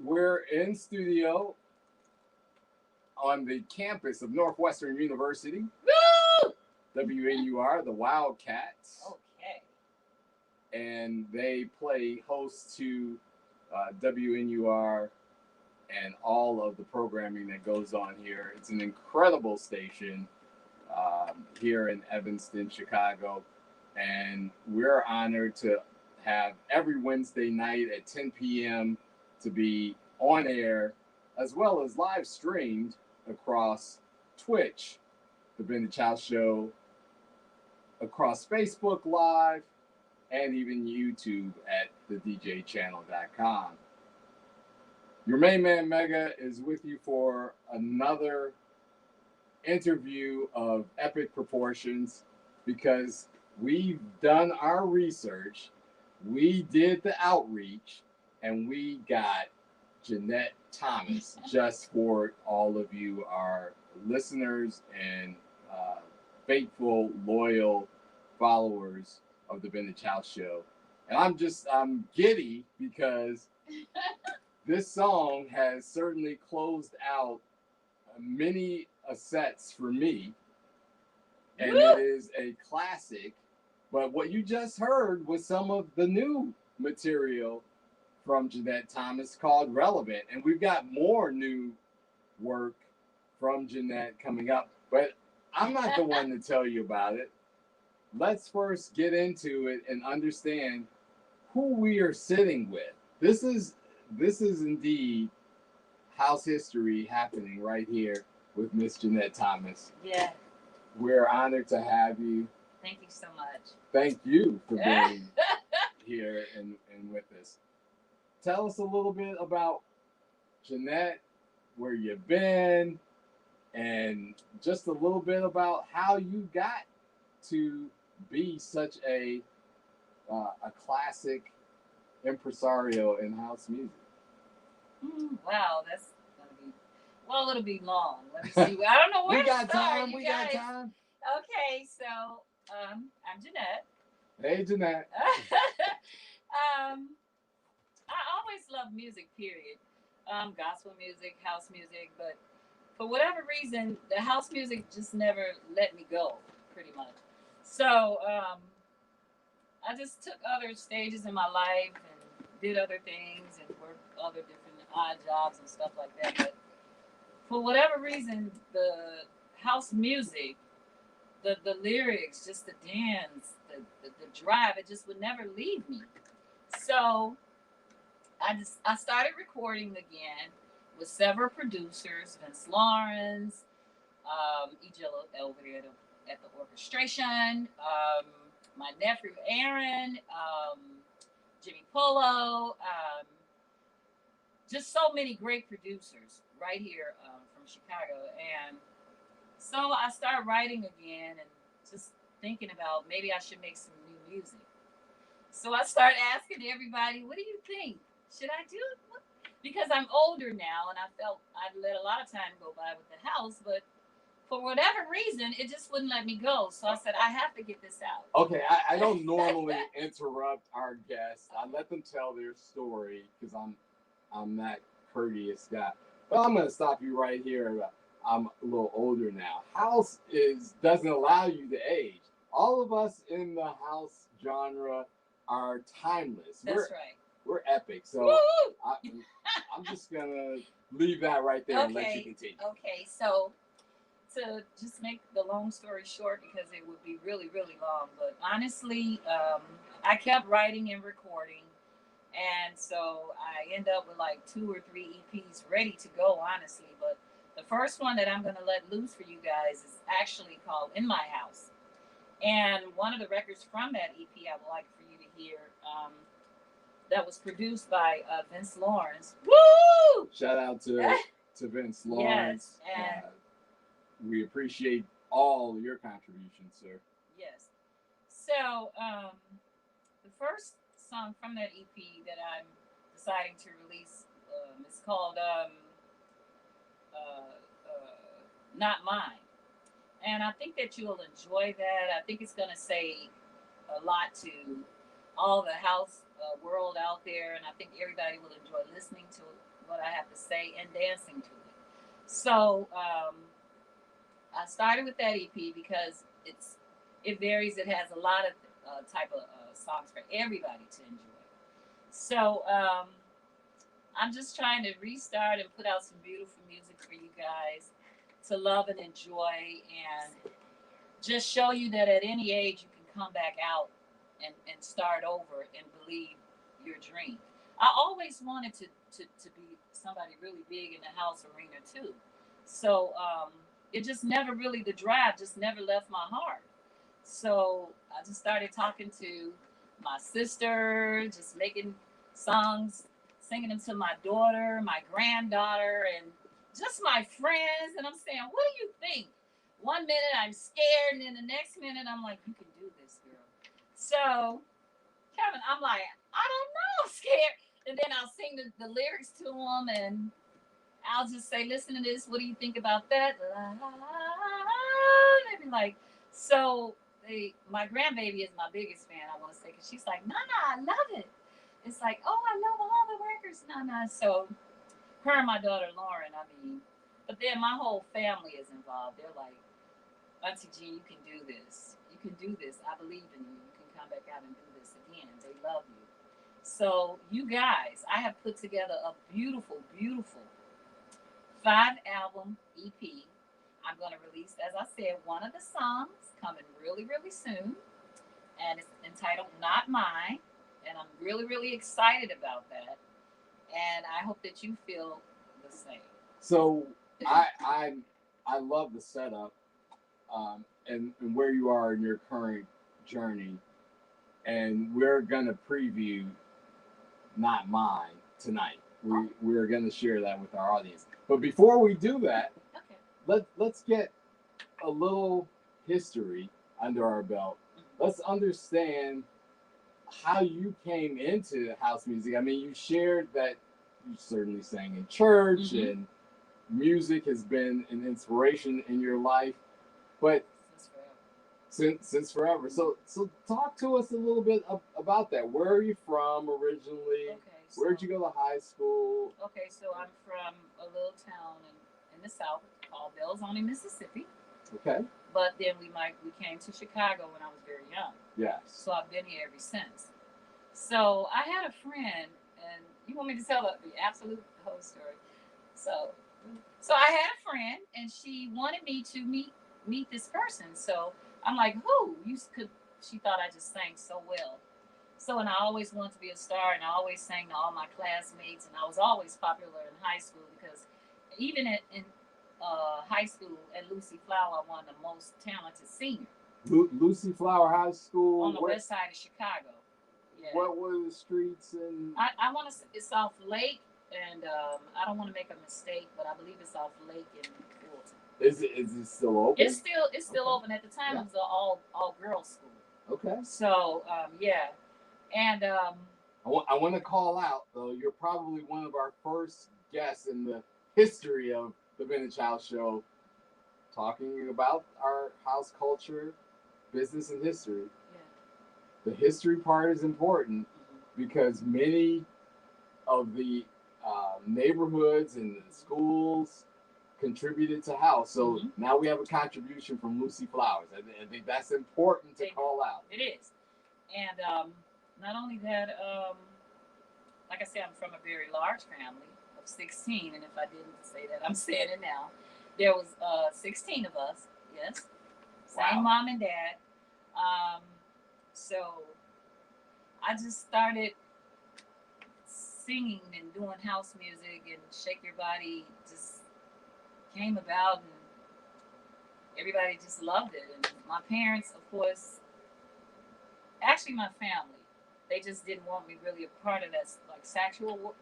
We're in studio on the campus of Northwestern University, Woo! WNUR, the Wildcats, Okay. and they play host to WNUR and all of the programming that goes on here. It's an incredible station here in Evanston, Chicago, and we're honored to have every Wednesday night at 10 p.m. to be on air as well as live streamed across Twitch, the Ben Chow Show, across Facebook Live, and even YouTube at thedjchannel.com. Your main man Mega is with you for another interview of epic proportions because we've done our research, we did the outreach, and we got Jeanette Thomas just for all of you, our listeners and uh, faithful, loyal followers of the Ben and Chow Show. And I'm giddy because this song has certainly closed out many sets for me, and Woo! it is a classic. But what you just heard was some of the new material from Jeanette Thomas called Relevant, and we've got more new work from Jeanette coming up. But I'm not the one to tell you about it. Let's first get into it and understand who we are sitting with. This is indeed house history happening right here with Miss Jeanette Thomas. Yeah. We're honored to have you. Thank you so much. Thank you for being here and with us. Tell us a little bit about Jeanette, where you've been, and just a little bit about how you got to be such a classic impresario in house music. Wow, that's gonna be it'll be long. Let me see. I don't know where We to got start, time. you We got guys. time. Okay, so I'm Jeanette. Hey, Jeanette. um, I always loved music. Period. Gospel music, house music, but for whatever reason, the house music just never let me go. Pretty much. So I just took other stages in my life and did other things and worked other different odd jobs and stuff like that. But for whatever reason, the house music, the lyrics, just the dance, the drive, it just would never leave me. So I started recording again with several producers, Vince Lawrence, Ejilla over there at the orchestration, my nephew Aaron, Jimmy Polo, just so many great producers right here from Chicago. And so I started writing again and just thinking about maybe I should make some new music. So I started asking everybody, what do you think? Should I do it? Because I'm older now and I felt I'd let a lot of time go by with the house, but for whatever reason, it just wouldn't let me go. So I said, I have to get this out. Okay, I don't normally interrupt our guests. I let them tell their story because I'm that courteous guy. But I'm gonna stop you right here. I'm a little older now. House is doesn't allow you to age. All of us in the house genre are timeless. That's right. We're epic. So I'm just gonna leave that right there and let you continue. Okay, so to just make the long story short, because it would be really, really long, but honestly, I kept writing and recording. And so I end up with like 2 or 3 EPs ready to go, honestly. But the first one that I'm going to let loose for you guys is actually called In My House. And one of the records from that EP I would like for you to hear that was produced by Vince Lawrence. Woo! Shout out to Vince Lawrence. Yes, and we appreciate all your contributions, sir. Yes. So the first song from that EP that I'm deciding to release is called Not Mine. And I think that you'll enjoy that. I think it's going to say a lot to all the house world out there. And I think everybody will enjoy listening to what I have to say and dancing to it. So I started with that EP because it varies. It has a lot of type of songs for everybody to enjoy. So I'm just trying to restart and put out some beautiful music for you guys to love and enjoy, and just show you that at any age you can come back out and start over and believe your dream. I always wanted to be somebody really big in the house arena too. So it just never really, the drive just never left my heart. So I just started talking to my sister, just making songs, singing them to my daughter, my granddaughter, and just my friends. And I'm saying, what do you think? One minute I'm scared, and then the next minute I'm like, you can do this, girl. So, Kevin, I'm like, I don't know, I'm scared. And then I'll sing the lyrics to them, and I'll just say, listen to this. What do you think about that? La, la, la. They be like, so my grandbaby is my biggest fan, I want to say, because she's like, Nana, I love it. It's like, oh, I love all the records, Nana. So her and my daughter Lauren, I mean, but then my whole family is involved. They're like, Auntie Jean, you can do this. You can do this. I believe in you. You can come back out and do this again. They love you. So you guys, I have put together a beautiful, beautiful 5 album EP. I'm going to release, as I said, one of the songs coming really, really soon. And it's entitled Not Mine. And I'm really, really excited about that. And I hope that you feel the same. So I love the setup, and where you are in your current journey, and we're gonna preview Not Mine tonight. We're gonna share that with our audience. But before we do that, Okay. let's get a little history under our belt. Let's understand how you came into house music. I mean, you shared that you certainly sang in church, and music has been an inspiration in your life, but since forever. So talk to us a little bit about that. Where are you from originally? Okay. So, where'd you go to high school? Okay, so I'm from a little town in the south called Belzoni, Mississippi. Okay. But then we came to Chicago when I was very young. Yes. So I've been here ever since. So I had a friend, and you want me to tell the absolute whole story. So I had a friend, and she wanted me to meet this person. So I'm like, who? She thought I just sang so well. So, and I always wanted to be a star, and I always sang to all my classmates, and I was always popular in high school because even in high school at Lucy Flower, I'm one of the most talented seniors. Lucy Flower High School? On the west side of Chicago. Yeah. What were the streets in? I want to, it's off Lake, and I don't want to make a mistake, but I believe it's off Lake in Fulton. Is it still open? It's still open. At the time, it was an all girls school. Okay. So yeah, and I want to call out though. You're probably one of our first guests in the history of the Vintage House Show, talking about our house culture, business, and history. Yeah. The history part is important because many of the neighborhoods and the schools contributed to house. So now we have a contribution from Lucy Flowers. I think that's important to call out. It is. And not only that, like I said, I'm from a very large family of 16. And if I didn't say that, I'm saying it now. There was 16 of us, yes. Same mom and dad. So I just started singing and doing house music, and Shake Your Body just came about, and everybody just loved it. And my parents, of course, actually my family, they just didn't want me really a part of that like secular world.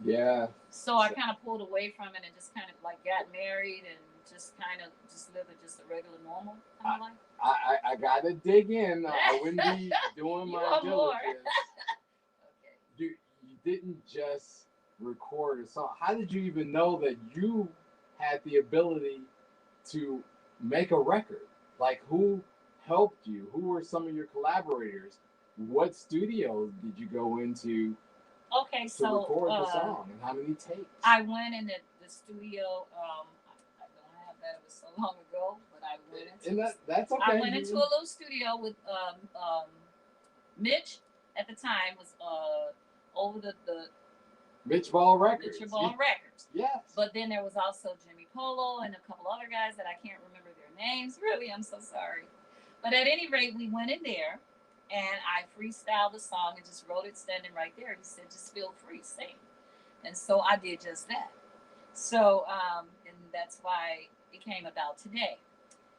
Yeah. So I kind of pulled away from it and just kind of like got married and just kind of just lived just a regular normal kind of life. I gotta dig in. I wouldn't be doing my diligence. Okay. You didn't just record a song. How did you even know that you had the ability to make a record? Like, who helped you? Who were some of your collaborators? What studios did you go into Okay, to so record the song, and how many takes? I went in the studio. I don't have that; it was so long ago. But I went into that's okay. I went into a little studio with Mitch at the time was over the Mitch Ball Records. Mitch Ball Records. Yes. But then there was also Jimmy Polo and a couple other guys that I can't remember their names. Really, I'm so sorry. But at any rate, we went in there and I freestyled the song and just wrote it standing right there. He said, just feel free, sing. And so I did just that. So, and that's why it came about today.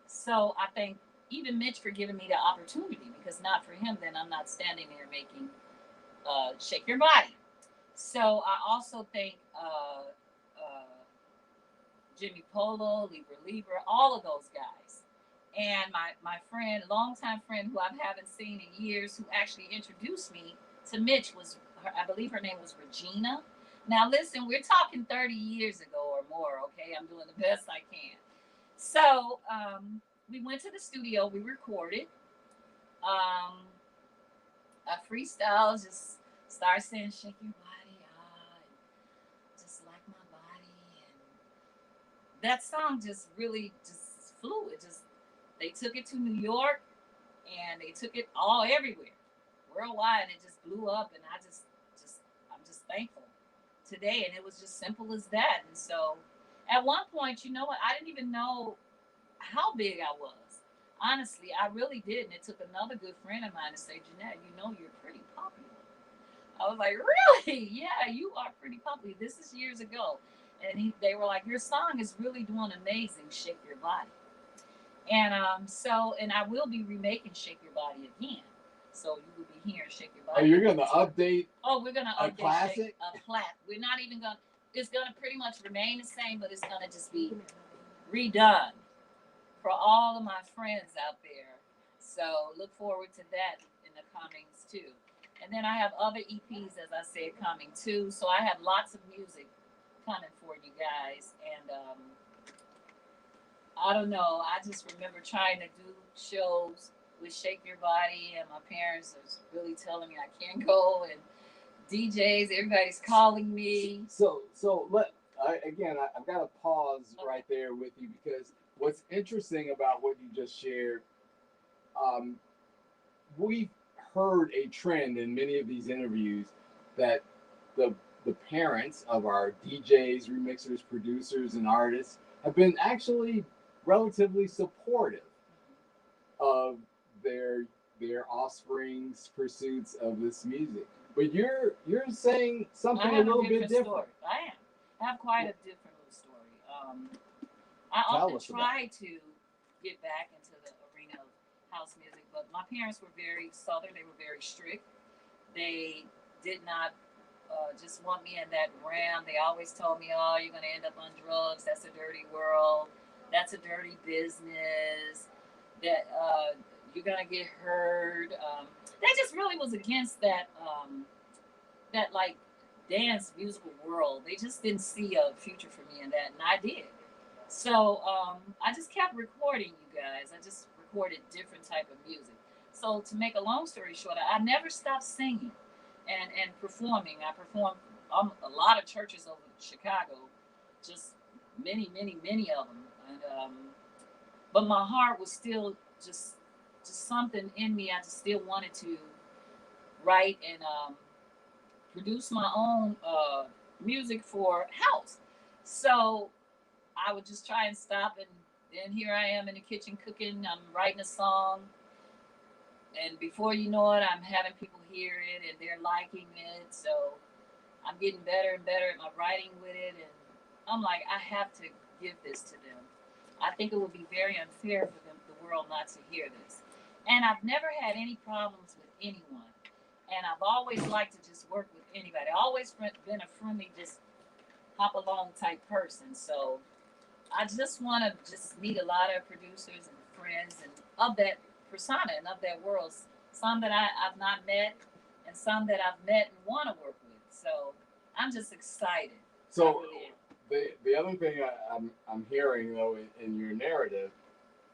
So I thank even Mitch for giving me the opportunity because not for him, then I'm not standing there making Shake Your Body. So I also thank Jimmy Polo, Libra, all of those guys. And my friend, longtime friend who I haven't seen in years, who actually introduced me to Mitch was, I believe her name was Regina. Now listen, we're talking 30 years ago or more, okay? I'm doing the best I can. So we went to the studio, we recorded. Um, I freestyle, just start saying, shake your body, just like my body. And that song just really just flew. It just, they took it to New York and they took it all everywhere, worldwide, and it just blew up. And I'm just thankful today. And it was just simple as that. And so at one point, you know what? I didn't even know how big I was. Honestly, I really did. And it took another good friend of mine to say, Jeanette, you know you're pretty popular. I was like, really? Yeah, you are pretty popular. This is years ago. And they were like, your song is really doing amazing, Shake Your Body. And and I will be remaking Shake Your Body again. So you will be hearing Shake Your Body. Oh, you're going to update? Oh, we're going to update classic? We're not even going to, it's going to pretty much remain the same, but it's going to just be redone for all of my friends out there. So look forward to that in the comings too. And then I have other EPs, as I said, coming too. So I have lots of music coming for you guys. And I don't know. I just remember trying to do shows with Shake Your Body, and my parents was really telling me I can't go. And DJs, everybody's calling me. So I've got to pause right there with you because what's interesting about what you just shared, we've heard a trend in many of these interviews that the parents of our DJs, remixers, producers, and artists have been actually relatively supportive of their offspring's pursuits of this music. But you're saying something a little bit different. Story. I have quite a different little story. I often try to get back into the arena of house music, but my parents were very southern. They were very strict. They did not just want me in that realm. They always told me, "Oh, you're going to end up on drugs. That's a dirty world. That's a dirty business. That you're going to get hurt." They just really was against that that like dance musical world. They just didn't see a future for me in that, and I did. So I just kept recording, you guys. I just recorded different type of music. So to make a long story short, I never stopped singing and performing. I performed a lot of churches over in Chicago, just many of them. And but my heart was still just something in me. I just still wanted to write and produce my own music for house. So I would just try and stop, and then here I am in the kitchen cooking. I'm writing a song, and before you know it, I'm having people hear it, and they're liking it. So I'm getting better and better at my writing with it, and I'm like, I have to give this to them. I think it would be very unfair for them, the world, not to hear this. And I've never had any problems with anyone, and I've always liked to just work with anybody. I've always been a friendly, just hop along type person. So I just want to just meet a lot of producers and friends and of that persona and of that world. Some that I've not met, and some that I've met and want to work with. So I'm just excited. So the other thing I'm hearing though in your narrative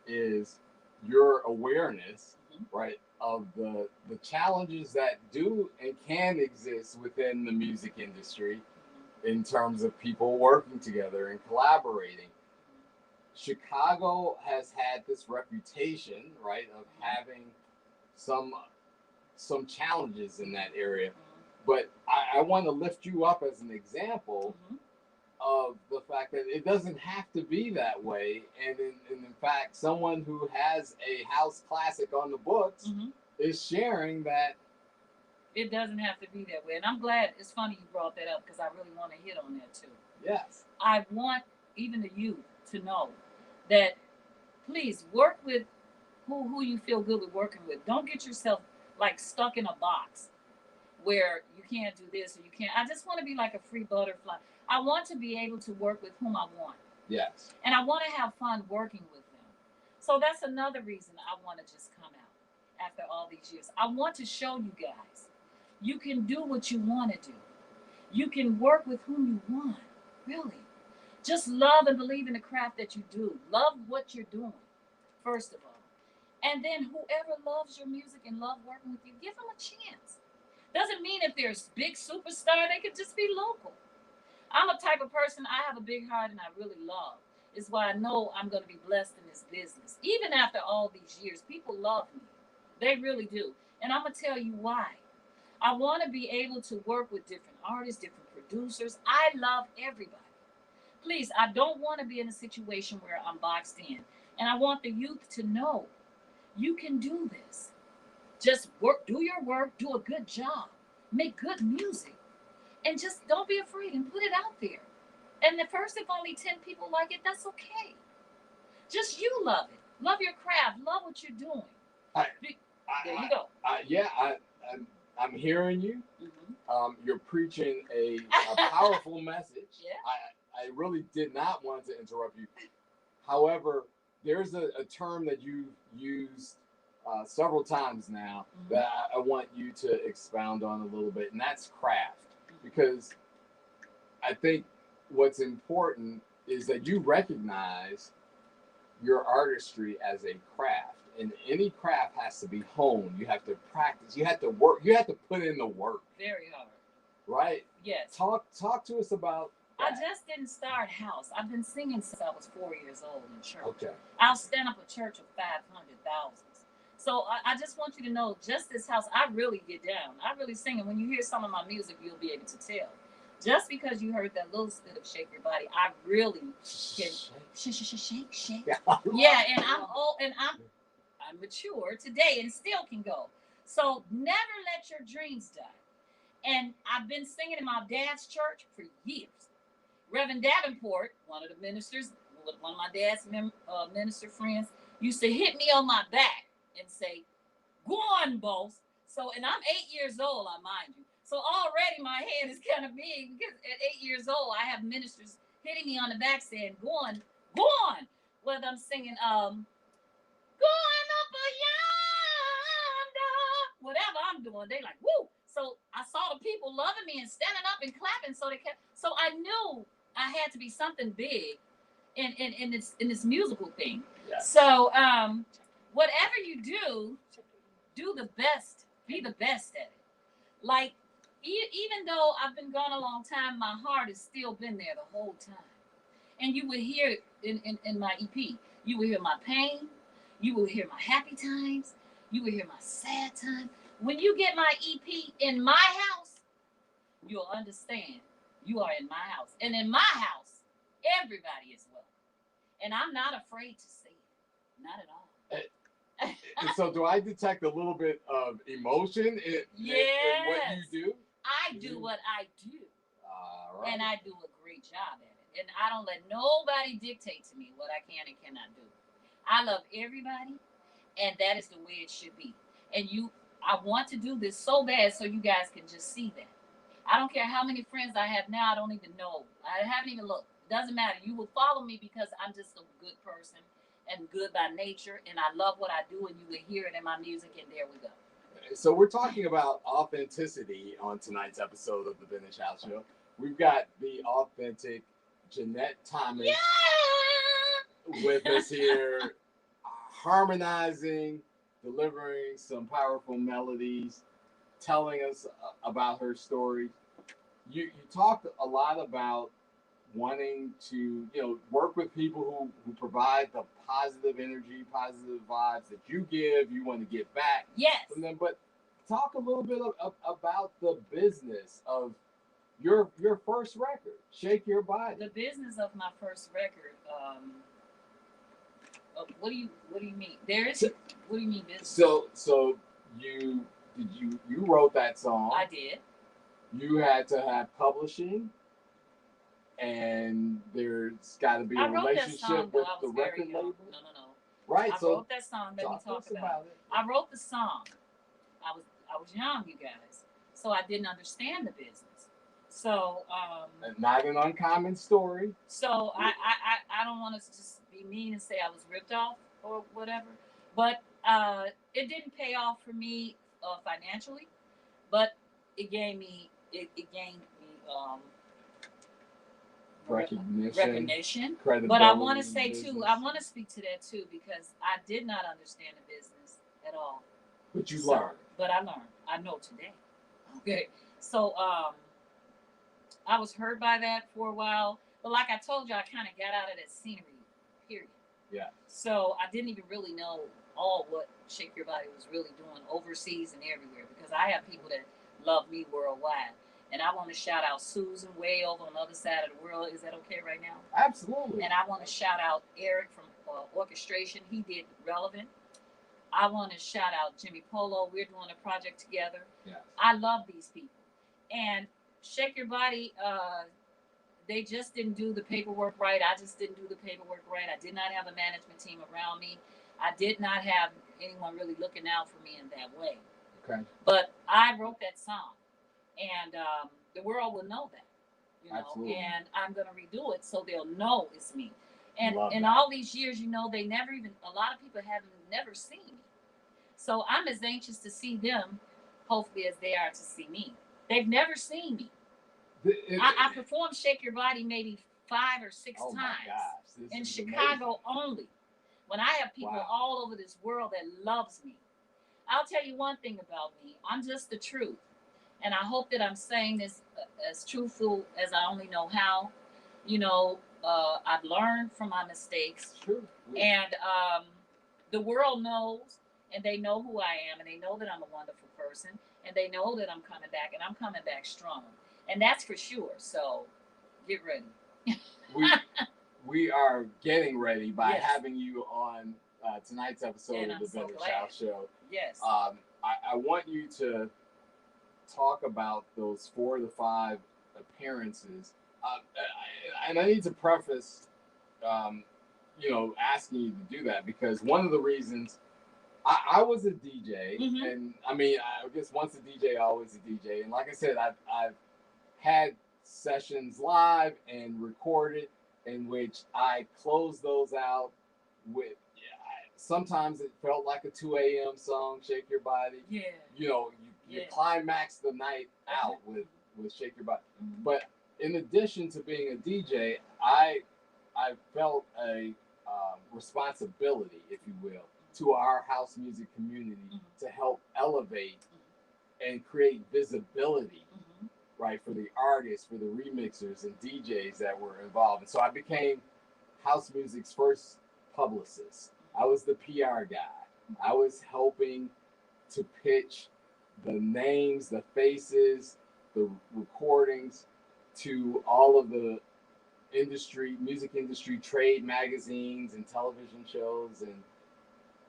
is your awareness right, of the challenges that do and can exist within the music industry in terms of people working together and collaborating. Chicago has had this reputation, right, of having some some challenges in that area. But I want to lift you up as an example of the fact that it doesn't have to be that way. And in fact, someone who has a house classic on the books is sharing that it doesn't have to be that way. And I'm glad, it's funny you brought that up because I really want to hit on that too. Yes. I want even the youth to know that please work with who you feel good with working with. Don't get yourself like stuck in a box where you can't do this or you can't. I just want to be like a free butterfly. I want to be able to work with whom I want. Yes. And I want to have fun working with them. So that's another reason I want to just come out after all these years. I want to show you guys you can do what you want to do. You can work with whom you want, really. Just love and believe in the craft that you do. Love what you're doing, first of all. And then whoever loves your music and love working with you, give them a chance. Doesn't mean if they're a big superstar, they could just be local. I'm a type of person, I have a big heart and I really love. It's why I know I'm going to be blessed in this business. Even after all these years, people love me. They really do. And I'm going to tell you why. I want to be able to work with different artists, different producers. I love everybody. Please, I don't want to be in a situation where I'm boxed in. And I want the youth to know you can do this. Just work, do your work, do a good job, make good music, and just don't be afraid and put it out there. And at first, if only 10 people like it, that's okay. Just you love it. Love your craft. Love what you're doing. There you go. I'm hearing you. You're preaching a powerful message. Yeah. I really did not want to interrupt you. However, there's a term that you've used several times now that I want you to expound on a little bit, and that's craft. Because I think what's important is that you recognize your artistry as a craft, and any craft has to be honed. You have to practice. You have to work. You have to put in the work. Very hard. Right? Yes. Talk to us about that. I just didn't start house. I've been singing since I was 4 years old in church. Okay. I'll stand up a church of 500,000. So I just want you to know, just this house, I really get down. I really sing. And when you hear some of my music, you'll be able to tell. Just because you heard that little bit of shake your body, I really can shake. Yeah, and I'm old and I'm mature today and still can go. So never let your dreams die. And I've been singing in my dad's church for years. Reverend Davenport, one of the ministers, one of my dad's minister friends, used to hit me on my back and say, "Go on, boss." So, and I'm 8 years old, I mind you. So already my head is kind of big because at 8 years old, I have ministers hitting me on the back saying, "Go on." Whether I'm singing, going up a yonder, whatever I'm doing, they like, woo. So I saw the people loving me and standing up and clapping. So they kept. So I knew I had to be something big in this musical thing. Yes. So whatever you do the best. Be the best at it. Like even though I've been gone a long time, my heart has still been there the whole time. And you will hear it in my EP. You will hear my pain. You will hear my happy times. You will hear my sad times. When you get my EP in my house, you'll understand you are in my house. And in my house, everybody is welcome. And I'm not afraid to say it. Not at all. So do I detect a little bit of emotion in what you do? I do what I do. All right. And I do a great job at it. And I don't let nobody dictate to me what I can and cannot do. I love everybody, and that is the way it should be. And I want to do this so bad so you guys can just see that. I don't care how many friends I have now. I don't even know. I haven't even looked. It doesn't matter. You will follow me because I'm just a good person and good by nature, and I love what I do, and you will hear it in my music, and there we go. So we're talking about authenticity on tonight's episode of the Vintage House Show. We've got the authentic Jeanette Thomas with us here, harmonizing, delivering some powerful melodies, telling us about her story. You talked a lot about wanting to, work with people who provide the positive energy, positive vibes that you give. You want to get back Yes. from them, but talk a little bit about the business of your first record, Shake Your Body. The business of my first record. What do you mean? What do you mean business? So you wrote that song. I did. You had to have publishing, and there's got to be a relationship with the record label. No. Right. I wrote that song. Let me talk about it. I wrote the song. I was young, you guys, so I didn't understand the business. So not an uncommon story. So I don't want to just be mean and say I was ripped off or whatever, but it didn't pay off for me financially, but it gained me recognition, credibility. But I want to say too, I want to speak to that too, because I did not understand the business at all. But you learned. But I learned. I know today. Okay. So I was hurt by that for a while, but like I told you, I kind of got out of that scenery, period. Yeah. So I didn't even really know all what Shake Your Body was really doing overseas and everywhere, because I have people that love me worldwide. And I want to shout out Susan way over on the other side of the world. Is that okay right now? Absolutely. And I want to shout out Eric from Orchestration. He did Relevant. I want to shout out Jimmy Polo. We're doing a project together. Yes. I love these people. And Shake Your Body, they just didn't do the paperwork right. I just didn't do the paperwork right. I did not have a management team around me. I did not have anyone really looking out for me in that way. Okay. But I wrote that song, and the world will know that, Absolutely. And I'm going to redo it so they'll know it's me. And in all these years, they never even, a lot of people haven't never seen me. So I'm as anxious to see them, hopefully, as they are to see me. They've never seen me. I performed Shake Your Body maybe 5 or 6 times in Chicago only. When I have people all over this world that loves me. I'll tell you one thing about me. I'm just the truth. And I hope that I'm saying this as truthful as I only know how. I've learned from my mistakes. True. And the world knows, and they know who I am, and they know that I'm a wonderful person, and they know that I'm coming back, and I'm coming back strong. And that's for sure. So get ready. we are getting ready by having you on tonight's episode of the Better Child Show. Yes. I want you to talk about those 4 to 5 appearances. And I need to preface, asking you to do that, because one of the reasons I was a DJ, and I mean, I guess once a DJ, always a DJ. And like I said, I've had sessions live and recorded in which I closed those out with, sometimes it felt like a 2 a.m. song, Shake Your Body. Yeah. You climax the night out with Shake Your Body. But in addition to being a DJ, I felt a responsibility, if you will, to our house music community to help elevate and create visibility, right, for the artists, for the remixers and DJs that were involved. And so I became house music's first publicist. I was the PR guy. I was helping to pitch the names, the faces, the recordings to all of the music industry, trade magazines and television shows and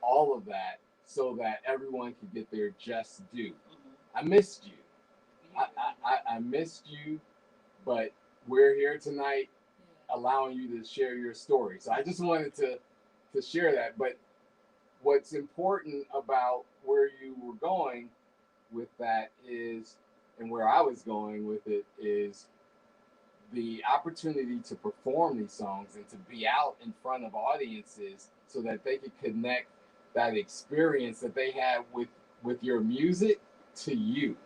all of that, so that everyone could get their just due. I missed you. I missed you, but we're here tonight allowing you to share your story. So I just wanted to share that. But what's important about where you were going with that is, and where I was going with it, is the opportunity to perform these songs and to be out in front of audiences so that they could connect that experience that they had with your music to you.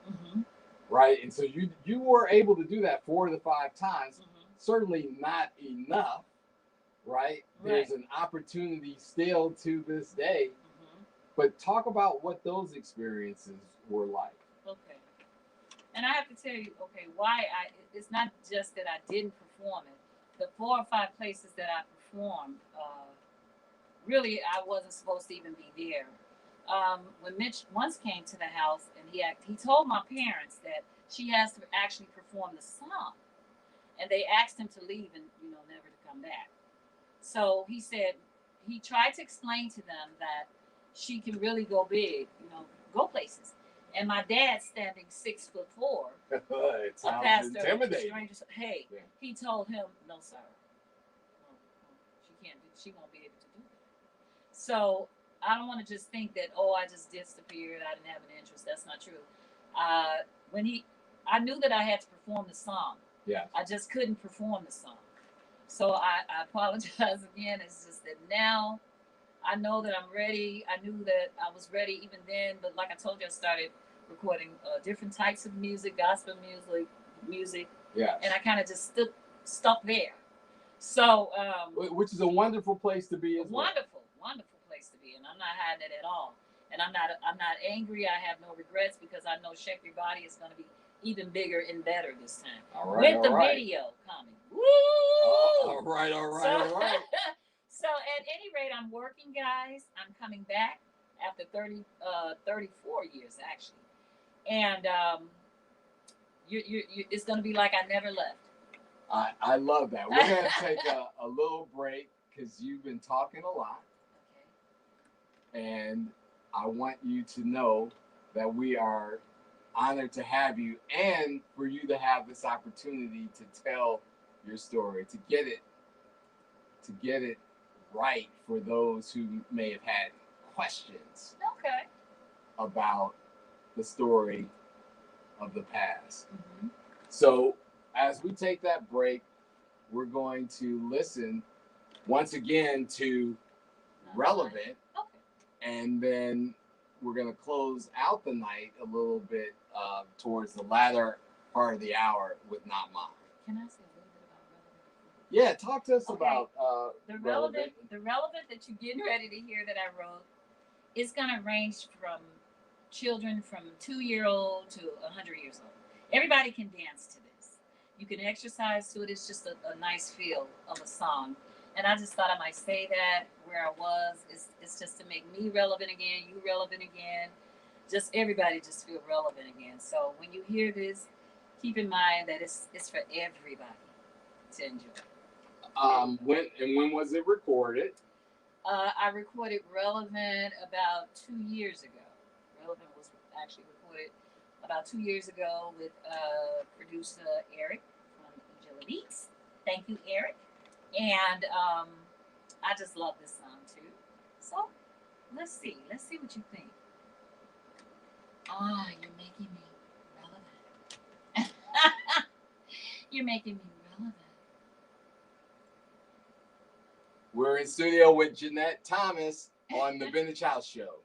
Right? And so you were able to do that 4 to 5 times. Certainly not enough, right? There's an opportunity still to this day But talk about what those experiences were like. Okay. And I have to tell you, okay, why it's not just that I didn't perform it. The 4 or 5 places that I performed, really, I wasn't supposed to even be there. When Mitch once came to the house and he told my parents that she has to actually perform the song, and they asked him to leave and never to come back. So he said he tried to explain to them that she can really go big, go places. And my dad, standing 6'4", It a sounds pastor, intimidating. stranger, hey, Yeah. he told him, no, sir, no, she can't do, she won't be able to do that. So I don't want to just think that, oh, I just disappeared, I didn't have an interest. That's not true. When I knew that I had to perform the song. Yeah. I just couldn't perform the song. So I apologize again. It's just that now I know that I'm ready. I knew that I was ready even then, but like I told you, I started recording different types of music, gospel music, Yeah. and I kind of just stuck there. So, which is a wonderful place to be as well. Wonderful place to be, and I'm not hiding it at all. And I'm not angry. I have no regrets because I know Shake Your Body is going to be even bigger and better this time. All right, with the video coming. Woo! All right. So at any rate, I'm working, guys. I'm coming back after 34 years actually, and it's going to be like I never left. I love that. We're going to take a little break because you've been talking a lot. Okay. And I want you to know that we are honored to have you and for you to have this opportunity to tell your story, to get it right for those who may have had questions Okay. about the story of the past. Mm-hmm. So as we take that break, we're going to listen once again to Relevant. Okay. And then we're going to close out the night a little bit towards the latter part of the hour with Not Mine. Can I say a little bit about Relevant? Yeah, talk to us about the relevant. The Relevant that you're getting ready to hear that I wrote is going to range from children from 2-year-old to 100 years old. Everybody can dance to this. You can exercise to it. It's just a nice feel of a song. And I just thought I might say that where I was. It's just to make me relevant again, you relevant again. Just everybody just feel relevant again. So when you hear this, keep in mind that it's for everybody to enjoy. When was it recorded? I recorded Relevant about 2 years ago. Relevant was actually recorded about 2 years ago with producer Eric from Agila Beats. Thank you, Eric. And I just love this song too. So let's see what you think. You're making me relevant. You're making me relevant. We're in studio with Jeanette Thomas on the Vintage House Show.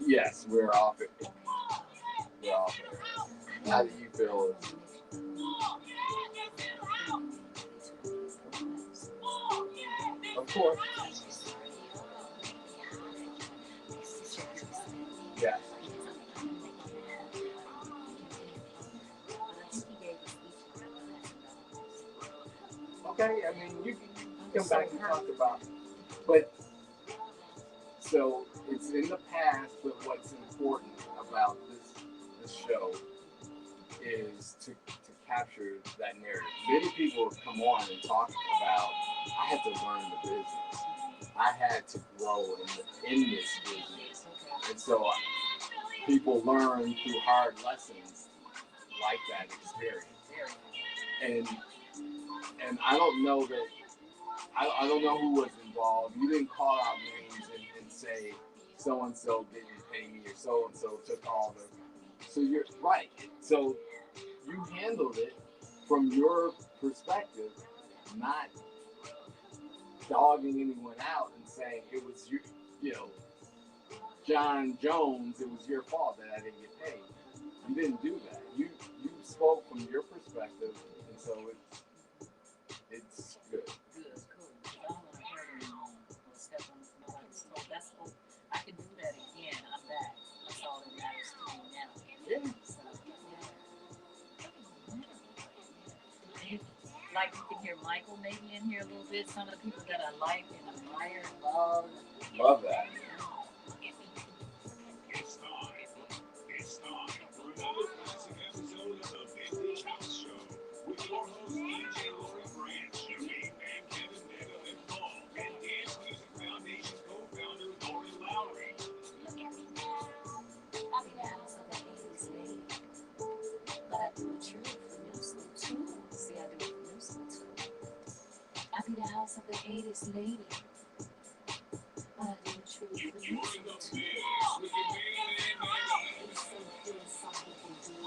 Yes, we're off it. We're off it. How do you feel? Of course. Yeah. Okay, I mean, you can come back and talk about it. But, so, it's in the past, but what's important about this show is to capture that narrative. Many people have come on and talked about, I had to learn the business. I had to grow in this business. And so people learn through hard lessons like that experience. And I don't know that, I don't know who was involved. You didn't call out names and say so-and-so didn't pay me or so-and-so took all the, so you're right. So you handled it from your perspective, not dogging anyone out and saying it was you, you know, John Jones, it was your fault that I didn't get paid. You didn't do that. You spoke from your perspective, and so it's good. Good, cool. I don't want to hurt anyone or step on somebody's toe. That's cool. I can do that again. I'm back. That's all that matters to me now. Yeah. So, yeah. Like you can hear Michael maybe in here a little bit. Some of the people that I like and admire and love. Love that. It's time. It's time for another classic episode of the Vintage House Show with your hosts DJ Lori Branch, Shameen and Kevin Netta and Paul, and Dance Music Foundation's co-founder Lori Lowry. Look at me now. I be the house of the 80s lady. But I do it true for music too. See, I do it for music too. I be the house of the 80s lady. But I do it true You for join music the too. biz with your man and Netta. It's so good, something can do.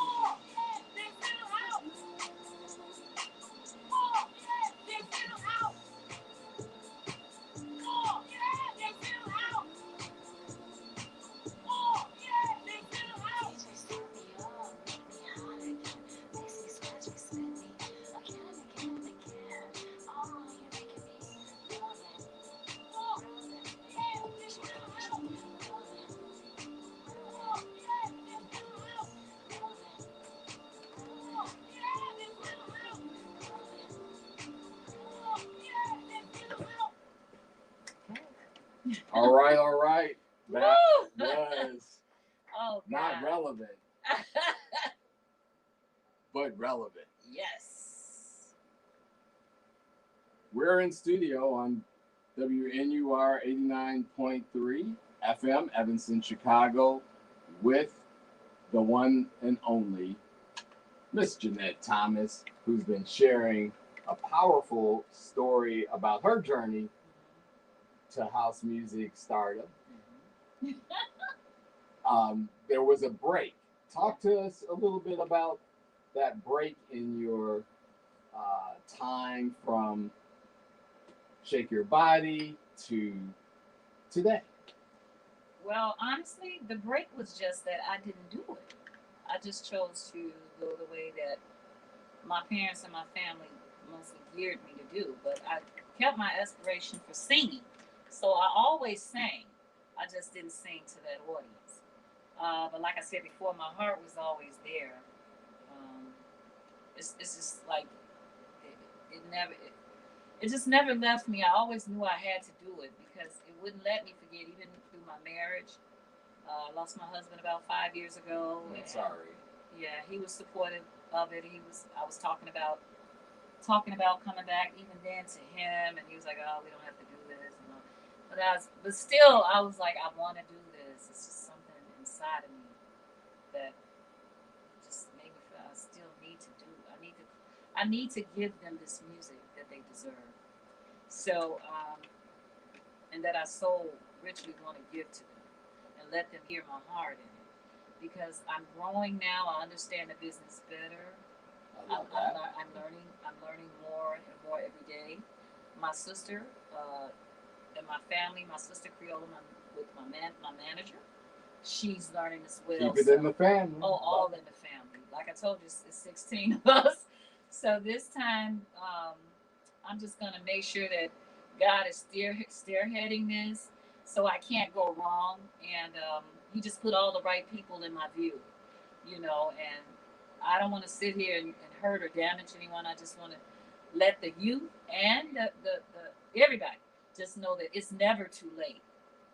All right, all right. That Woo! was Oh, not God. relevant, but relevant. Yes. We're in studio on WNUR 89.3 FM, Evanston, Chicago, with the one and only Miss Jeanette Thomas, who's been sharing a powerful story about her journey to house music stardom. There was a break. Talk to us a little bit about that break in your time from Shake Your Body to today. Well, honestly, the break was just that I didn't do it. I just chose to go the way that my parents and my family mostly geared me to do. But I kept my aspiration for singing. So I always sang. I just didn't sing to that audience. But like I said before, my heart was always there. It's just like it just never left me. I always knew I had to do it because it wouldn't let me forget, even through my marriage. I lost my husband about 5 years ago. I'm sorry. Yeah, he was supportive of it. I was talking about coming back even then to him, and he was like, "Oh, we don't have to do this." And all. But still, I was like, "I want to do this." It's just something inside of me that just made me feel I still need to do. I need to give them this music that they deserve. So, and that I so richly want to give to them and let them hear my heart in it. Because I'm growing now, I understand the business better. I'm learning more and more every day. My sister and my family, my sister Creola, with my manager, she's learning as well. Keep it in the family. Oh, all in the family. Like I told you, it's 16 of us. So this time, I'm just gonna make sure that God is spearheading this, so I can't go wrong. And He just put all the right people in my view, and I don't want to sit here and hurt or damage anyone. I just want to let the youth and the everybody just know that it's never too late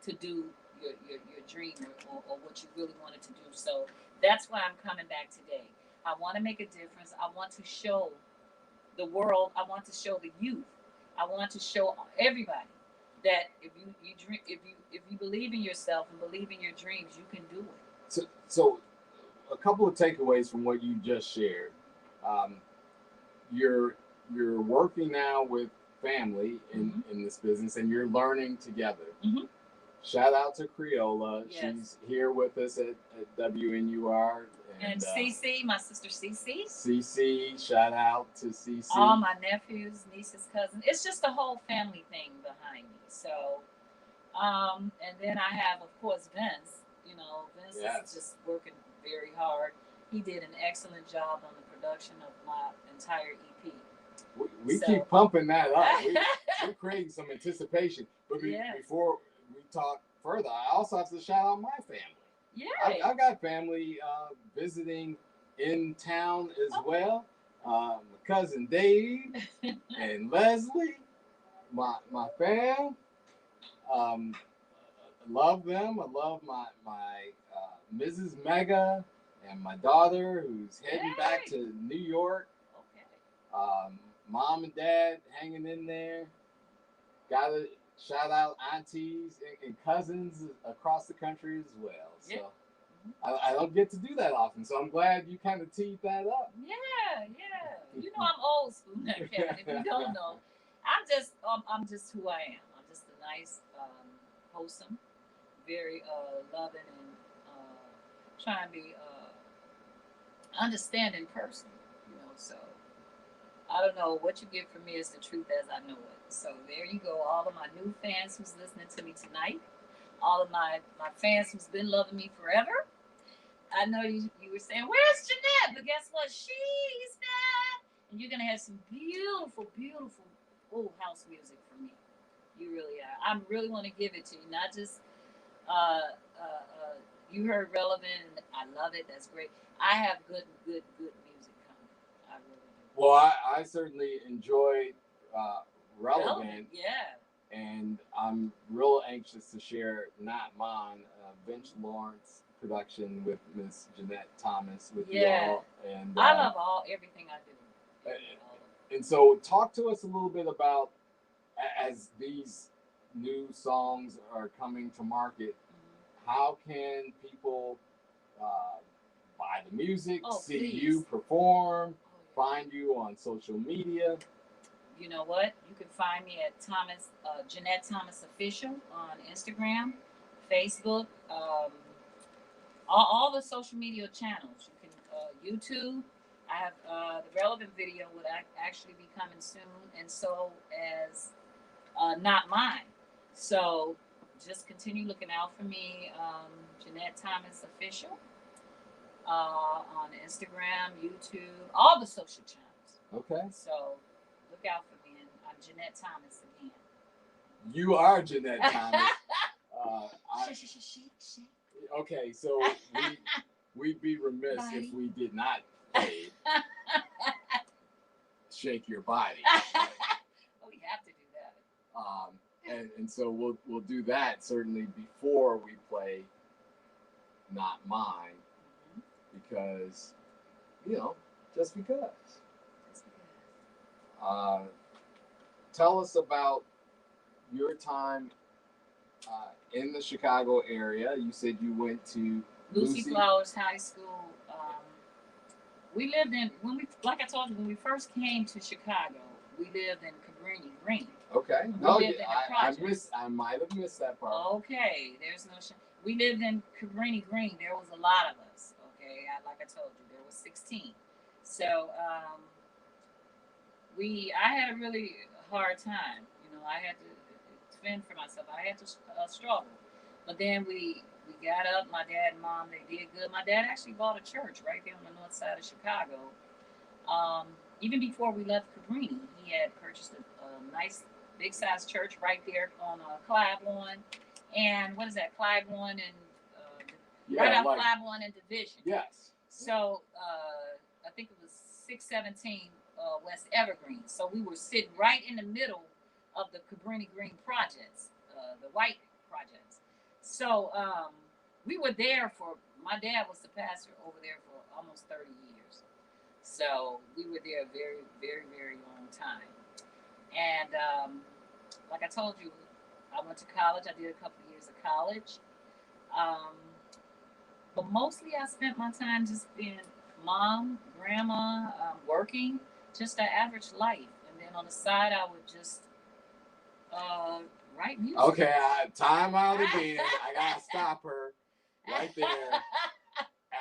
to do your dream or what you really wanted to do. So that's why I'm coming back today. I want to make a difference. I want to show the world. I want to show the youth. I want to show everybody that if you believe in yourself and believe in your dreams, you can do it. So a couple of takeaways from what you just shared. You're working now with family in this business, and you're learning together. Mm-hmm. Shout out to Creola. Yes. She's here with us at WNUR. And CC, my sister CC. CC, shout out to CC. All my nephews, nieces, cousins. It's just a whole family thing behind me. So, and then I have, of course, Vince. You know, Vince is just working very hard. He did an excellent job on the production of my entire EP. We keep pumping that up. We're creating some anticipation. But before we talk further, I also have to shout out my family. Yeah, I got family visiting in town as well. My cousin Dave and Leslie, my fam. I love them. I love my Mrs. Mega and my daughter who's heading back to New York. Okay. Mom and dad hanging in there. Gotta shout out aunties and cousins across the country as well. So I don't get to do that often. So I'm glad you kind of teed that up. Yeah. You know I'm old school, Kevin. If you don't know, I'm just who I am. I'm just a nice, wholesome, very loving and trying to be understanding person. You know, so. I don't know what you get from me is the truth as I know it. So there you go. All of my new fans who's listening to me tonight. All of my fans who's been loving me forever. I know you were saying, where's Jeanette? But guess what? She's back. And you're going to have some beautiful, beautiful house music from me. You really are. I really want to give it to you. Not just, you heard Relevant. I love it. That's great. I have good music coming. I really do. Well, I certainly enjoyed Relevant. Yeah. And I'm real anxious to share Not Mine, Vince Lawrence production with Miss Jeanette Thomas with you all. And I love everything I do. And so talk to us a little bit about, as these new songs are coming to market, how can people buy the music, see you perform, find you on social media? You know what? You can find me at Jeanette Thomas Official on Instagram, Facebook, all the social media channels. You can YouTube. I have the Relevant video would actually be coming soon, and so as Not Mine. So just continue looking out for me, Jeanette Thomas Official, on Instagram, YouTube, all the social channels. Okay. So look out for me, and I'm Jeanette Thomas again. You are Jeanette Thomas. Okay, so we'd be remiss if we did not play Shake Your Body. Right? Oh, we have to do that. And so we'll do that certainly before we play Not Mine, because, just because. Tell us about your time in the Chicago area. You said you went to Lucy Flowers High School. We lived like I told you, when we first came to Chicago, we lived in Cabrini Green. Okay. I might have missed that part. Okay. There's no we lived in Cabrini Green. There was a lot of us. Okay. Like I told you, there was 16. So I had a really hard time. I had to fend for myself. I had to struggle. But then we got up. My dad and mom, they did good. My dad actually bought a church right there on the north side of Chicago. Even before we left Cabrini, he had purchased a nice big size church right there on Claiborne. And what is that? Claiborne and right off Claiborne and Division. Yes. So I think it was 617 West Evergreen. So we were sitting right in the middle of the Cabrini Green projects, the white projects. So we were there my dad was the pastor over there for almost 30 years. So we were there a very, very, very long time. And like I told you, I went to college. I did a couple of years of college. But mostly I spent my time just being mom, grandma, working, just an average life. And then on the side, I would just write music. Okay, time out again. I gotta stop her right there.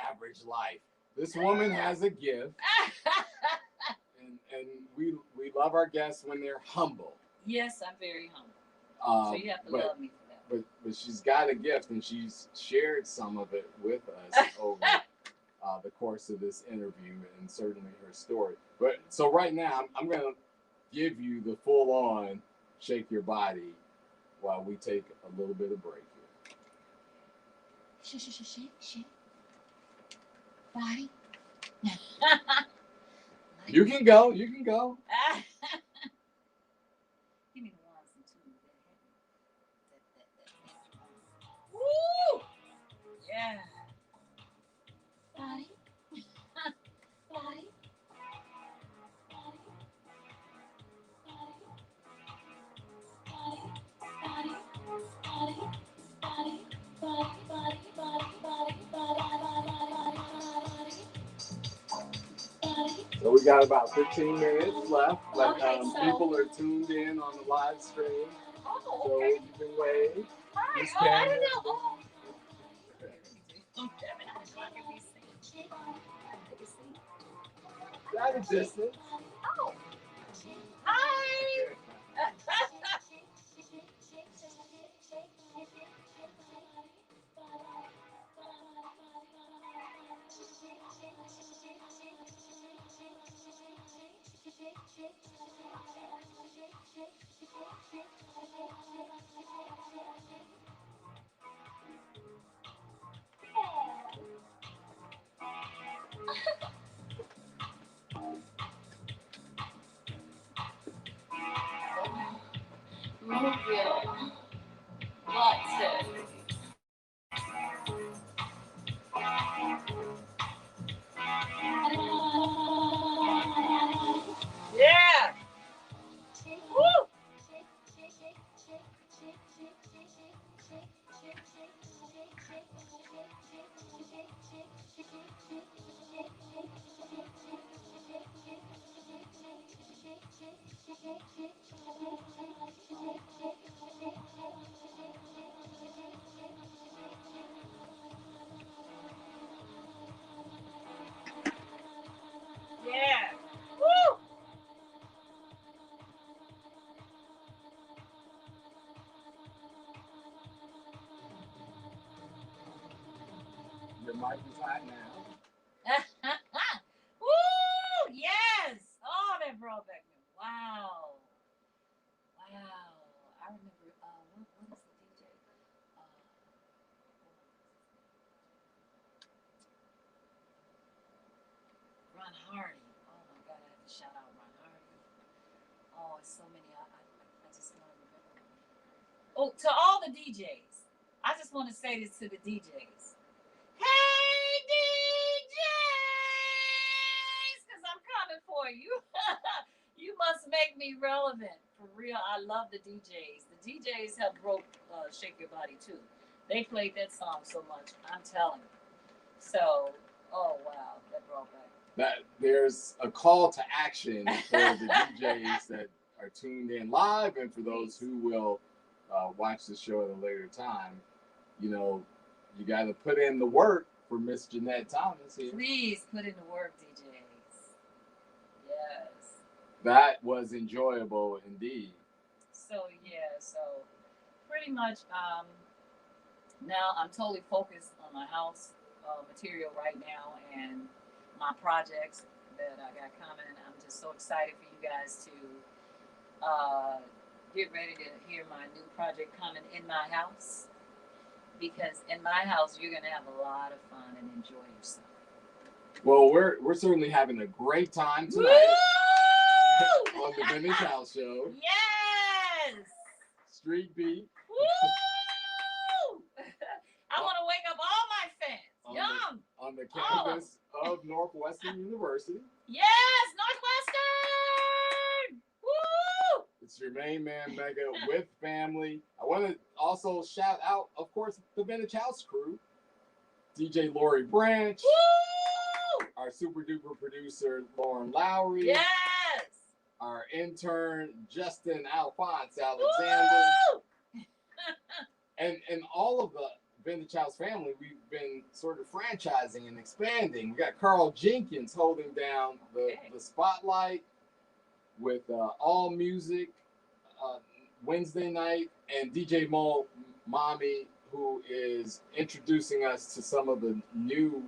Average life. This woman has a gift, and we love our guests when they're humble. Yes, I'm very humble. So you have to love me for that. But she's got a gift, and she's shared some of it with us over the course of this interview, and certainly her story. But so right now, I'm gonna give you the full-on shake your body while we take a little bit of break here. Shake. Body. You can go. Give me the ones and twos. Woo! Yeah. Body. Body. So we got about 15 minutes left. Like Okay, so- people are tuned in on the live stream, Oh, so okay. you can wave. Hi. Miss Oh, I Karen. didn't know. Oh. At a distance. Oh. Hi. Move your butt. Yeah. Woo. Yeah. Woo. Your mic is hot now. Woo! Yes! Oh, that brought back me. Wow. I remember, what is the DJ? Ron Hardy. Oh my God, I have to shout out Ron Hardy. Oh, it's so many. I just want to remember. Oh, to all the DJs. I just want to say this to the DJs. Hey, DJs! Because I'm coming for you. You must make me relevant. For real, I love the DJs. The DJs have broke Shake Your Body too. They played that song so much. I'm telling you. So, oh wow, that brought back. That there's a call to action for the DJs that are tuned in live, and for those who will watch the show at a later time. You know, you got to put in the work for Miss Jeanette Thomas here. Please put in the work, DJs. Yes. That was enjoyable indeed. So yeah, so pretty much now I'm totally focused on my house material right now and my projects that I got coming. I'm just so excited for you guys to get ready to hear my new project coming in my house. Because in my house, you're gonna have a lot of fun and enjoy yourself. Well, we're certainly having a great time tonight on the Vintage House Show. Yes. Street Beat. Woo! I want to wake up all my fans. On the campus of Northwestern University. Yes, Northwestern. Woo! It's your main man Mega with family. I want to also shout out, of course, the Vintage House crew. DJ Lori Branch. Woo! Our super duper producer Lauren Lowry. Yes. Our intern Justin Alphonse Alexander. Woo! and all of the Vintage House family, we've been sort of franchising and expanding. We got Carl Jenkins holding down the spotlight with All Music uh, Wednesday night, and DJ Mo Mommy, who is introducing us to some of the new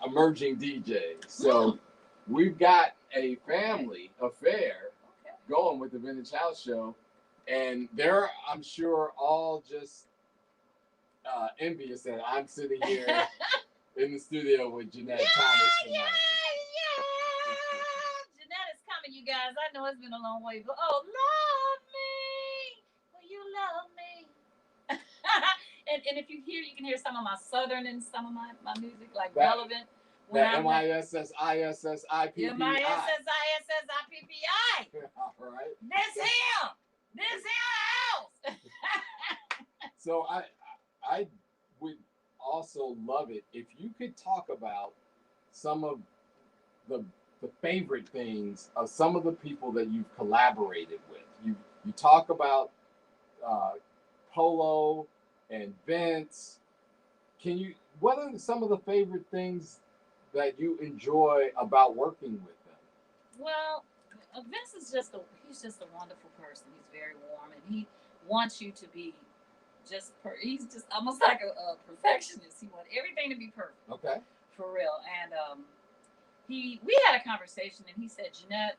emerging DJs. So we've got a family affair going with the Vintage House Show, and they're, I'm sure, all just envious that I'm sitting here in the studio with Jeanette Thomas tonight. Jeanette is coming, you guys. I know it's been a long way, but oh, love me. Will you love me? and if you hear, you can hear some of my Southern and some of my music, like that, relevant. That M-I-S-S-I-S-S-I-P-P-I. M-I-S-S-I-S-S-I-P-P-I. All right. This him. This house. So I would also love it if you could talk about some of the favorite things of some of the people that you've collaborated with. You talk about Polo and Vince. What are some of the favorite things that you enjoy about working with them? Well, Vince is he's just a wonderful person. He's very warm, and he wants you to be he's just almost like a perfectionist. He wants everything to be perfect. Okay. For real. And we had a conversation, and he said, Jeanette,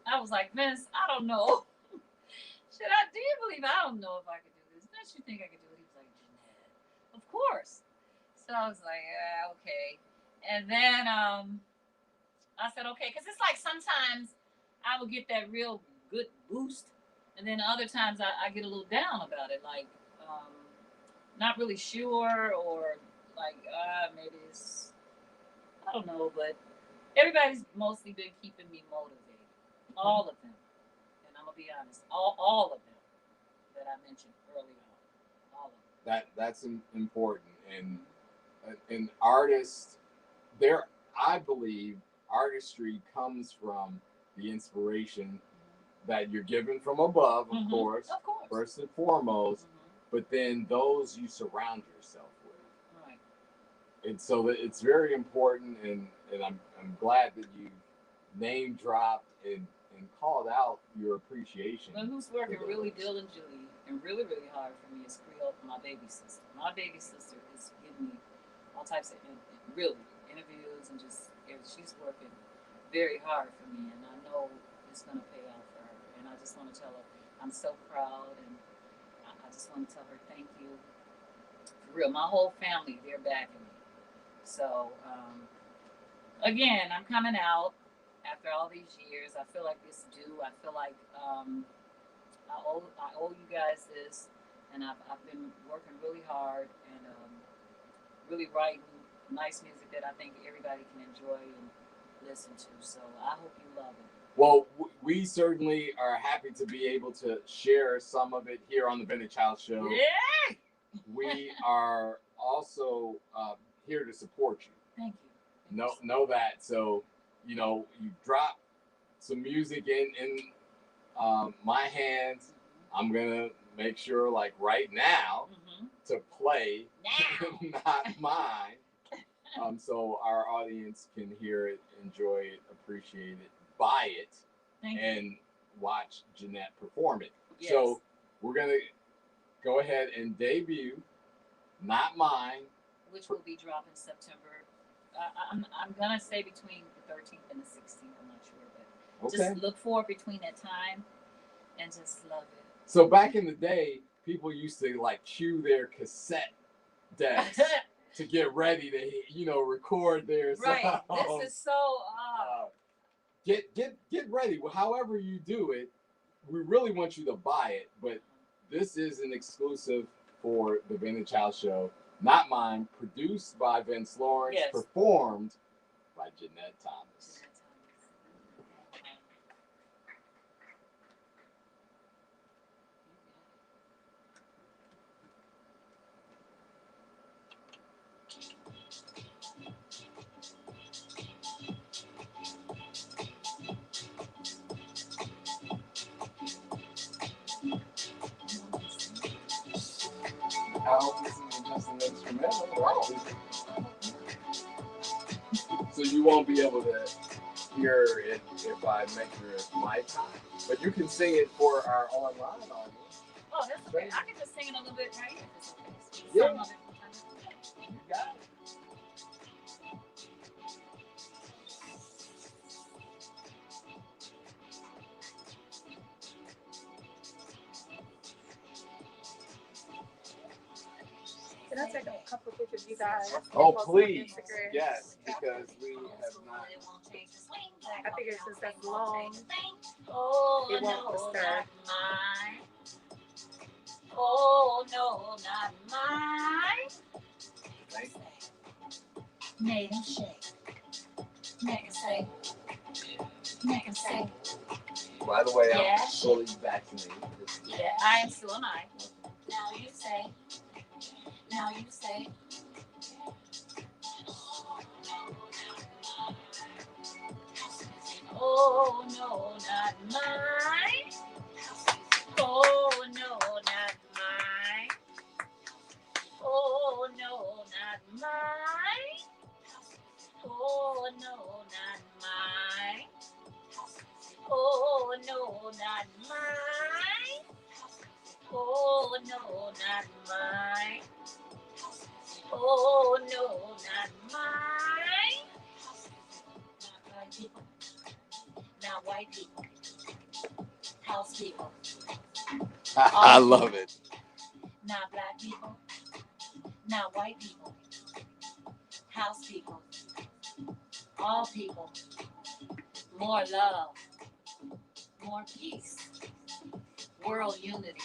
I was like, Vince, I don't know. Do you believe I don't know if I could do this? Don't you think I could do it? He was like, Jeanette, of course. So I was like, okay. And then I said, okay, because it's like sometimes I will get that real good boost, and then other times I get a little down about it, like not really sure, or like maybe it's, I don't know, but everybody's mostly been keeping me motivated, all of them, and I'm gonna be honest, all of them that I mentioned early on, all of them. That's important, and an artist, I believe artistry comes from the inspiration that you're given from above, of course, first and foremost, but then those you surround yourself with. Right. And so it's very important, and I'm glad that you name dropped and called out your appreciation. But who's working really diligently and really, really hard for me is Creole, my baby sister. My baby sister is giving me all types of really interviews, and just she's working very hard for me, and I know it's going to pay off for her. And I just want to tell her I'm so proud, and I just want to tell her thank you. For real, my whole family, they're backing me. So again, I'm coming out after all these years. I feel like it's due. I feel like I owe you guys this, and I've been working really hard and really writing nice music that I think everybody can enjoy and listen to. So I hope you love it. Well, we certainly are happy to be able to share some of it here on the Vintage House Show. Yeah. We are also here to support you. Thank you. Know that. So, you drop some music in my hands. I'm gonna make sure, like right now, to play, not mine. So our audience can hear it, enjoy it, appreciate it, buy it, and watch Jeanette perform it. Yes. So we're going to go ahead and debut Not Mine. Which will be dropping September. I'm going to say between the 13th and the 16th. I'm not sure, but just look for it between that time and just love it. So back in the day, people used to like cue their cassette decks to get ready to, record their songs. Right. This is so Get ready. However you do it, we really want you to buy it, but this is an exclusive for the Vintage House Show. Not Mine, produced by Vince Lawrence, performed by Jeanette Thomas. I hope this isn't just an instrumental, right? So you won't be able to hear it if I measure my time, but you can sing it for our online audience. Oh, that's okay. I can just sing it a little bit right here. Yeah. Some of it. You got it. Can I take a couple pictures of you guys? Oh, Post on please. Instagram? Yes, because we have not. I figured since that's long, Oh, it won't no, disturb. not mine. Oh, no, not mine. Thank you. Made him shake. Make him say. Make him say. By the way, Yeah. I'm fully vaccinated. Yeah, I am so am I. Now you say. Now you say. Oh, no, not mine. Oh, no, not mine. Oh, no, not mine. Oh, no, not mine. Oh, no, not mine. Oh, no, not mine. Oh, no, not mine. Not white people. Not white people. House people. I love it. Not black people. Not white people. House people. All people. More love. More peace. World unity.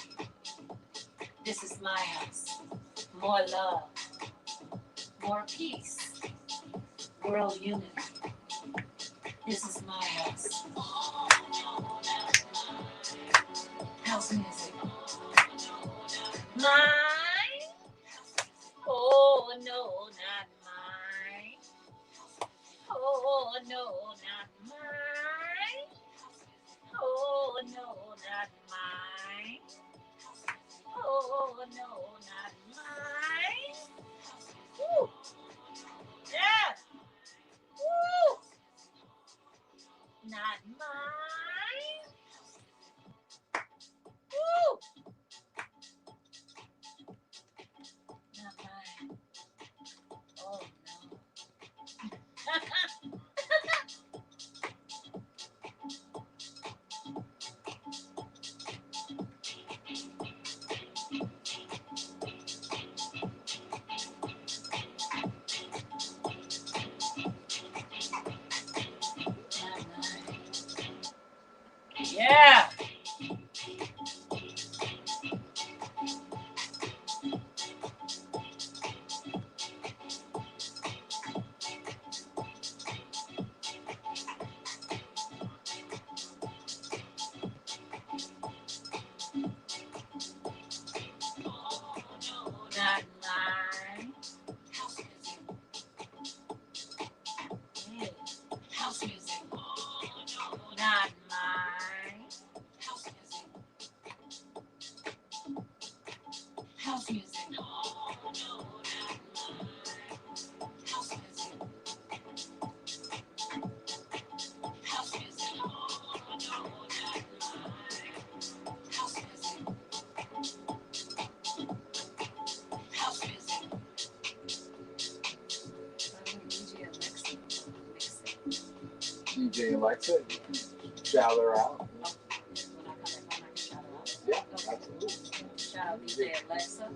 This is my house. More love. More peace. World unity. This is my house. House music. Mine? Oh, no, not mine. Oh, no, not mine. Oh, no, not mine. Oh, no, not mine. Woo. Yeah. Woo. Not mine. Woo. Not mine. Oh, no. Yeah. Not mine. Yeah. House music. Not mine. House music. House music. House music. House music. House music. House music. DJ Alexa, you can shout her out. Yeah, absolutely. Shout out DJ Alexa.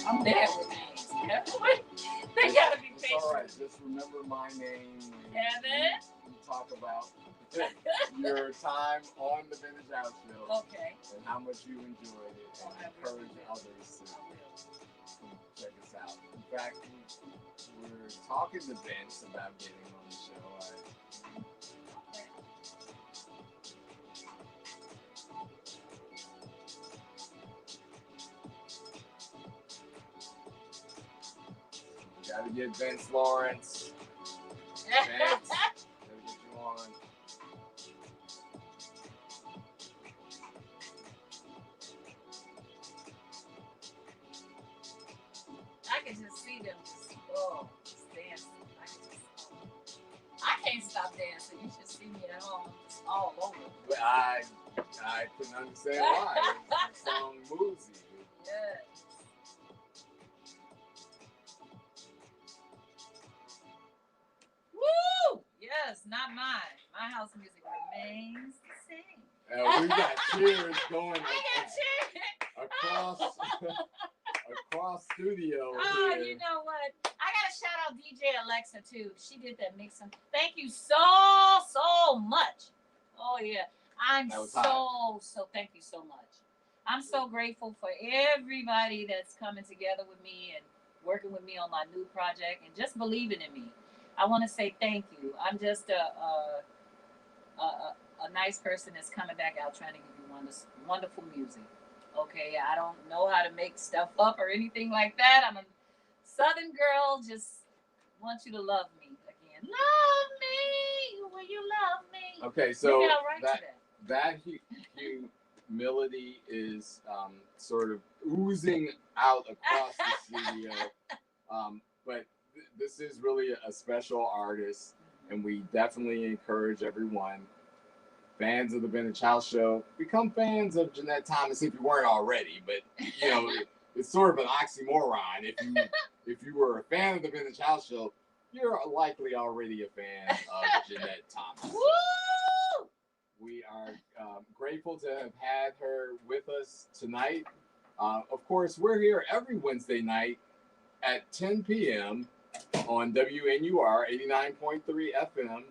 I'm bad with names. They gotta be It's patient. all right. Just remember my name. Evan. We talk about your time on the Vintage House Show Okay. and how much you enjoyed it, and encourage others to check us out. In fact, we're talking to Vince about getting on the show. Gotta get Vince Lawrence. Vince, gotta get you on. can just see them just dancing. I can't stop dancing. You should see me at home, all over. But I can understand why. The song moves you. Yes. Woo! Yes, not mine. My house music remains the same. We got cheers going Cheers. across studio Oh, here. you know what? I gotta shout out DJ Alexa too. She did that mixing. Thank you so much. Oh yeah, I'm so thank you so much. I'm so grateful for everybody that's coming together with me and working with me on my new project and just believing in me. I want to say thank you. I'm just a nice person that's coming back out trying to give you wonderful music. Okay, I don't know how to make stuff up or anything like that. I'm a Southern girl. Just want you to love me again. Love me. Will you love me? Okay, so Maybe I'll write that humility is sort of oozing out across the studio. But this is really a special artist, and we definitely encourage everyone. Fans of the Vintage House Show, become fans of Jeanette Thomas if you weren't already. But you know, it's sort of an oxymoron. If you were a fan of the Vintage House Show, you're likely already a fan of Jeanette Thomas. Woo! We are grateful to have had her with us tonight. Of course, we're here every Wednesday night at 10 p.m. on WNUR 89.3 FM.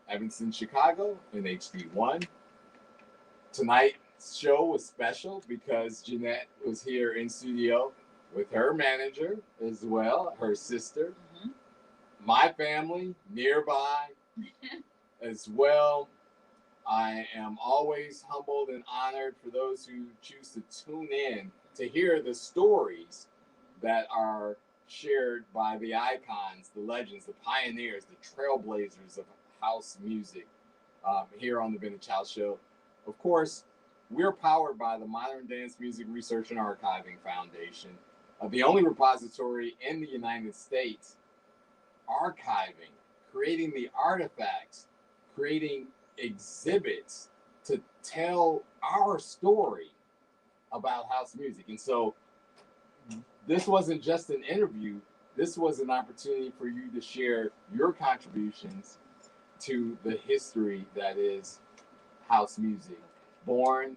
Evanston, Chicago, in HD1. Tonight's show was special because Jeanette was here in studio with her manager as well, her sister, my family nearby as well. I am always humbled and honored for those who choose to tune in to hear the stories that are shared by the icons, the legends, the pioneers, the trailblazers of house music here on the Vintage House Show. Of course, we're powered by the Modern Dance Music Research and Archiving Foundation, the only repository in the United States archiving, creating the artifacts, creating exhibits to tell our story about house music. And so this wasn't just an interview, this was an opportunity for you to share your contributions to the history that is house music. Born,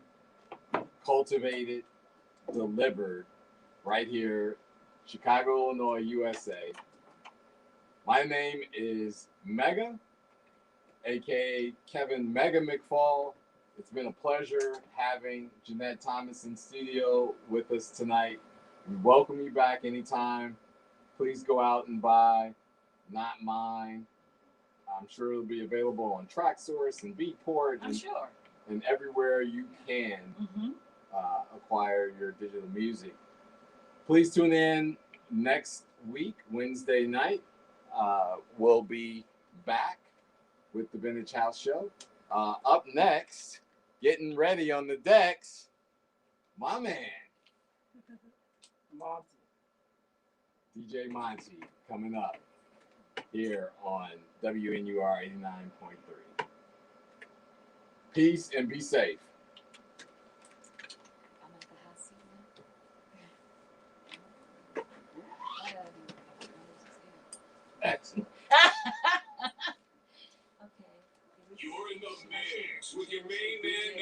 cultivated, delivered right here, Chicago, Illinois, USA. My name is Mega, aka Kevin Mega McFall. It's been a pleasure having Jeanette Thomas in studio with us tonight. We welcome you back anytime. Please go out and buy Not Mine. I'm sure it'll be available on TrackSource and Beatport and everywhere you can acquire your digital music. Please tune in next week, Wednesday night. We'll be back with the Vintage House Show. Up next, getting ready on the decks, my man, DJ Monty, coming up here on WNUR 89.3. Peace and be safe. Excellent. You're in the mix with your main man,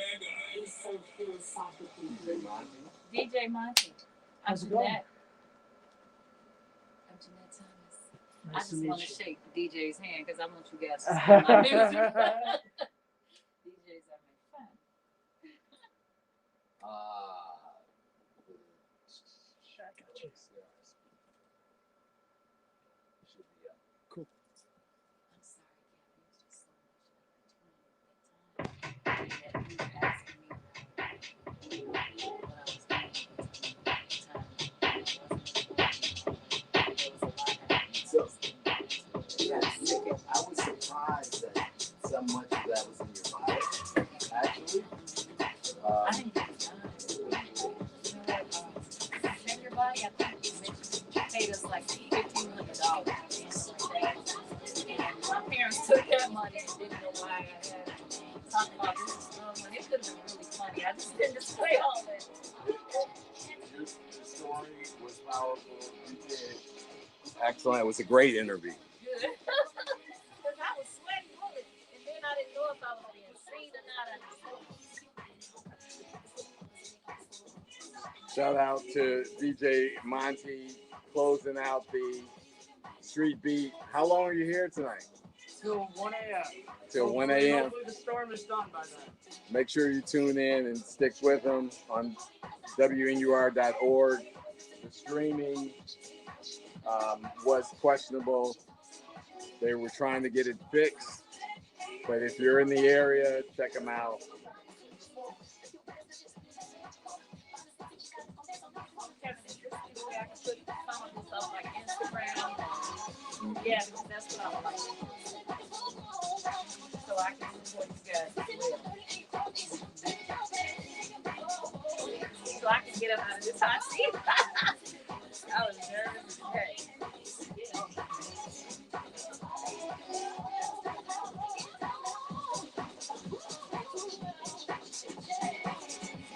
DJ Monty. I'm Jeanette. I'm Jeanette Thomas. I just want to shake the DJ's hand because I want you guys to see my music. DJs are my fun. Cool. I'm sorry, Gabby. It was just so much between that you asking me what I was doing I was surprised that so much of that was in your bio, actually. I didn't get it done. You know what? Check your body. I think you mentioned paid us like $1,500. And my parents took that money and didn't know why I had it. Talking about this is love money. It could have been really funny. I just didn't display all that. Your story was powerful. You did excellent. It was a great interview. Good. Because I was sweating bullets. And then I didn't know if I was being seen or not. Shout out to DJ Monty closing out the street beat. How long are you here tonight? Till 1 a.m. Till 1 a.m. Hopefully the storm is done by then. Make sure you tune in and stick with them on WNUR.org. The streaming was questionable. They were trying to get it fixed. But if you're in the area, check them out. Yeah, because that's what I like. So I can support you guys as well. So I can get up out of this hot seat.